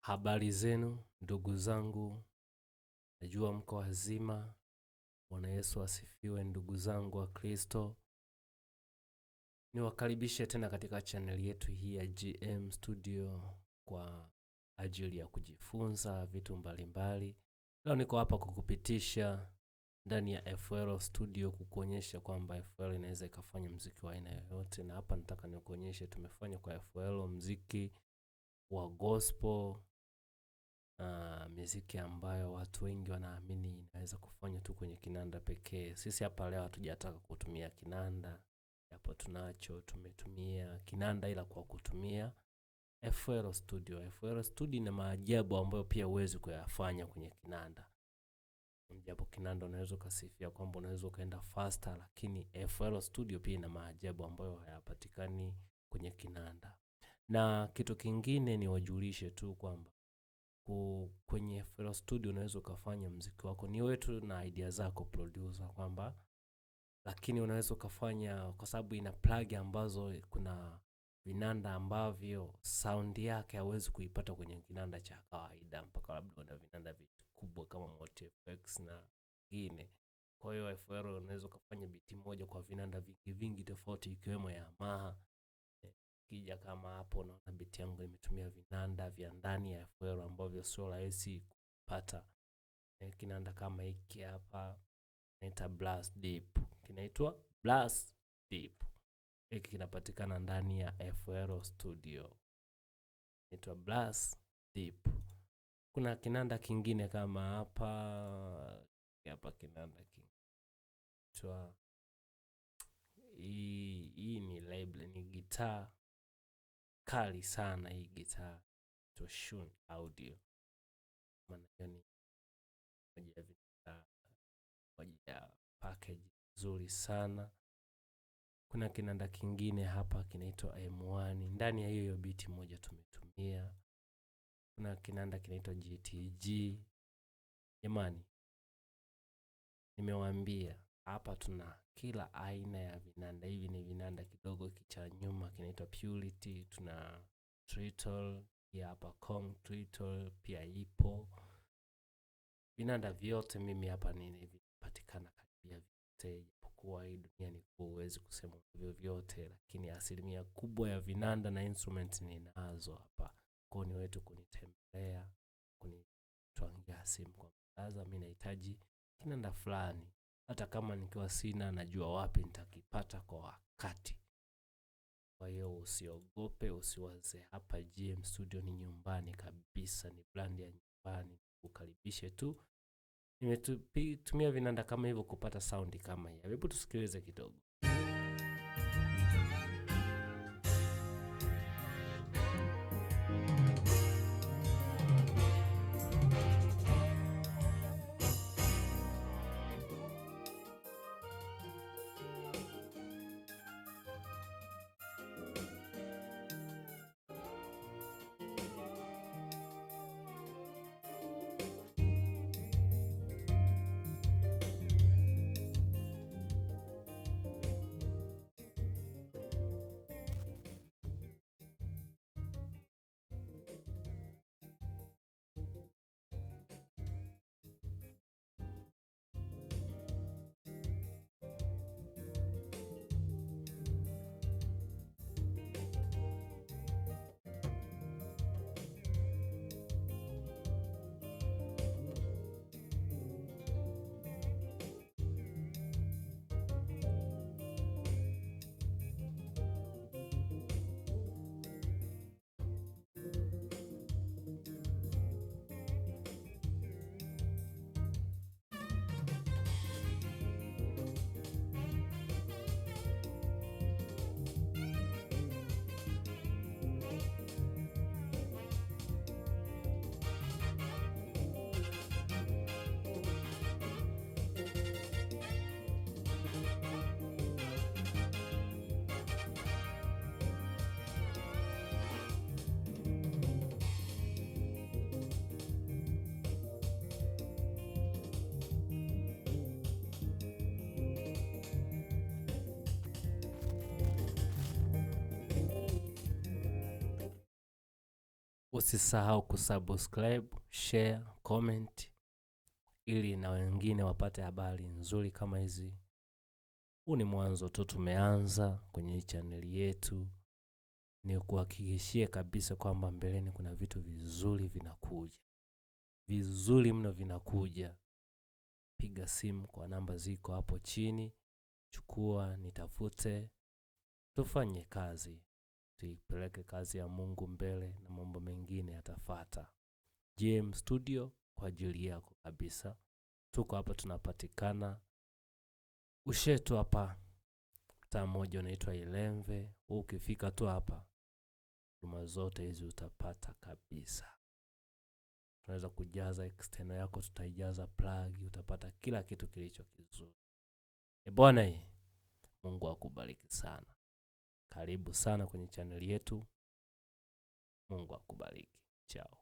Habari zenu ndugu zangu, najua mko wazima. Bwana Yesu asifiwe ndugu zangu wa Kristo. Niwakaribishe tena katika channel yetu hii ya GM Studio kwa ajili ya kujifunza vitu mbalimbali. Leo niko hapa kukupitisha ndani ya FL Studio kukuonyesha kwamba FL inaweza ikafanya muziki wa aina yoyote, na hapa nataka nikuonyeshe tumefanya kwa FL muziki wa gospel, muziki ambayo watu wengi wanaamini inaweza kufanya tu kwenye kinanda pekee. Sisi hapa leo hatujataka kutumia kinanda, hapo tumetumia kinanda ila kwa kutumia FL Studio. FL Studio ina maajabu ambayo pia huwezi kuyafanya kwenye kinanda. Japo kinanda unaweza kusifia kwamba unaweza kaenda faster, lakini FL Studio pia ina maajabu ambayo hayapatikani kwenye kinanda. Na kitu kingine ni wajulishe tu kwamba kwenye FL Studio unaweza kufanya muziki wako ni wewe tu na idea zako producer kwamba, lakini unaweza kufanya kwa sababu ina plug ambazo kuna vinanda ambavyo sound yake hauwezi kuipata kwenye kinanda cha kawaida, mpaka labda una vinanda vikubwa kama Multiplex na vingine. Kwa hiyo FL unaweza kufanya biti moja kwa vinanda vingi tofauti ikiwemo Yamaha. Kija kama hapo unaona biti yangu imetumia vinanda vya ndani ya FL ambavyo sio rahisi kupata. Kinanda kama hiki hapa inaitwa Blast Deep. Kinaitwa Blast Deep. Hiki kinapatikana ndani ya FL Studio. Inaitwa Blast Deep. Kuna kinanda kingine kama hapa kinanda kinaitwa hii ni label, ni gitaa kali sana hii gitaa. To Shun Audio. Maana ni moja ya package nzuri sana. Kuna kinanda kingine hapa kinaitwa M1. Ndani ya hiyo biti moja tumetumia. Kuna kinanda kinaitwa GTG. Jamani, nimewaambia hapa tuna kila aina ya vinanda. Hivi ni vinanda kidogo kicha nyuma kinaitwa Purity, tuna Triton, hapa Kong Triton pia ipo. Vinanda vyote mimi hapa ninapatikana karibia vyote, japokuwa hii dunia ni huwezi kusema vyote, lakini asilimia kubwa ya vinanda na instrument ninazo hapa. Kwa hiyo ni wetu kunitembelea, kunitwangia simu kwa mtaza, mimi nahitaji kinanda fulani. Hata kama nikiwa sina, najua wapi nitakipata kwa wakati. Kwa hiyo usiogope, usiwaze, hapa GM Studio ni nyumbani kabisa, ni brand ya nyumbani. Ukaribishe tu. Nimetumia vinanda kama hivyo kupata sound kama hii. Hebu tusikilize kidogo. Usisahau kusubscribe, share, comment ili na wengine wapate habari nzuri kama hizi. Huu ni mwanzo tu, tumeanza kwenye channel yetu. Ni kuhakikishia kabisa kwamba mbeleni kuna vitu vizuri vinakuja. Vizuri mno vinakuja. Piga simu kwa namba ziko hapo chini. Chukua, nitafute. Tufanye kazi. Tuipeleke kazi ya Mungu mbele na mambo mengine yatafuata. JM Studio kwa ajili yako kabisa. Tuko hapa tunapatikana Ushetu hapa. Mtaa mmoja unaitwa Ilemve. Ukifika tu hapa, huduma zote hizi utapata kabisa. Tunaweza kujaza external yako, tutaijaza plug, utapata kila kitu kilicho kizuri. Bwana, Mungu akubariki sana. Karibu sana kwenye channel yetu. Mungu akubariki. Chao.